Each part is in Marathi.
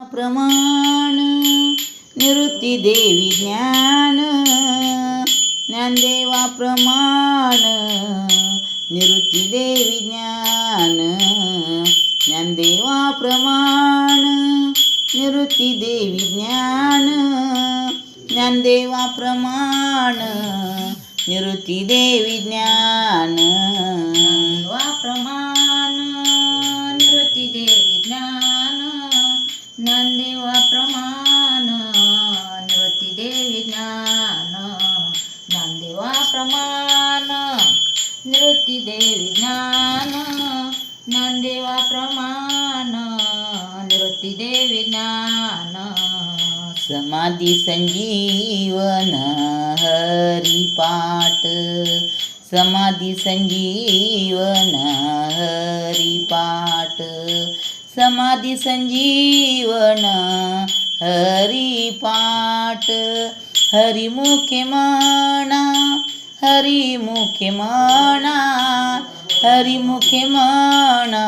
प्रमाण निवृत्ती देवी ज्ञान ज्ञानदेवा प्रमाण निवृत्ती देवी ज्ञान ज्ञानदेवा प्रमाण निवृत्ती देवी ज्ञान ज्ञानदेवा प्रमाण निवृत्ती देवी ज्ञान ज्ञानदेवा प्रमाण निवृत्ती देवी ज्ञान ज्ञानदेवा प्रमाण निवृत्ती देवी ज्ञान ज्ञानदेवा प्रमाण निवृत्ती देवी ज्ञान ज्ञानदेवा प्रमाण निवृत्ती देवी ज्ञान समाधी संजीवन हरिपाठ समाधी संजीवन हरिपाठ समाधी संजीवन हरिपाठ हरिमुखे म्हणा हरिमुखे म्हणा हरिमुखे म्हणा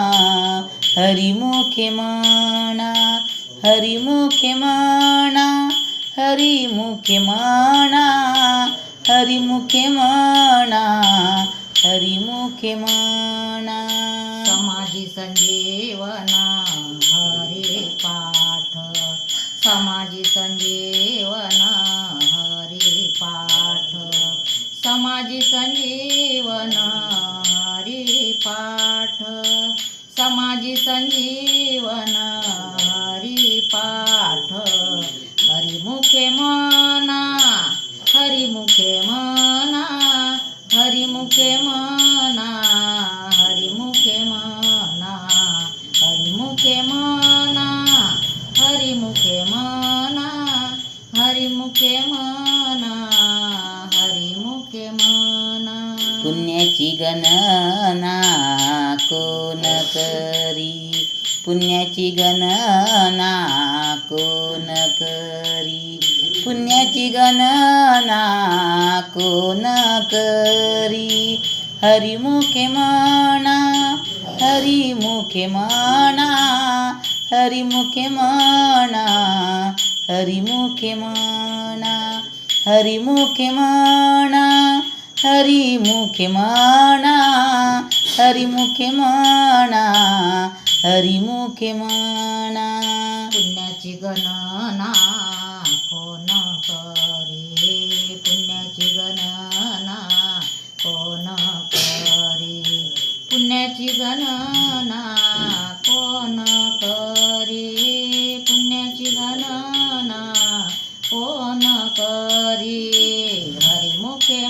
हरिमुखे म्हणा हरिमुखे म्हणा हरिमुखे म्हणा हरिमुखे म्हणा हरिमुखे म्हणा समाधी संजीवन हरिपाठ समाधी संजीवन हरिपाठ समाधी संजीवन हरिपाठ समाधी संजीवन हरिपाठ हरिमुखे म्हणा हरिमुखे म्हणा हरिमुखे म्हणा हरिमुखे म्हणा हरिमुखे म्हणा हरिमुखे म्हणा हरिमुखे म्हणा हरिमुखे म्हणा पुण्याची गणना कोण करी पुण्याची गणना कोण करी पुण्याची गणना कोण करी हरिमुखे म्हणा हरिमुखे म्हणा हरिमुखे म्हणा हरिमुखे म्हणा हरिमुखे म्हणा हरिमुखे म्हणा हरिमुखे म्हणा हरिमुखे म्हणा पुण्याची गणना कोण करी पुण्याची गणना कोण करी पुण्याची गणना कोण करी पुण्याची गणना कोण करी हरिमुखे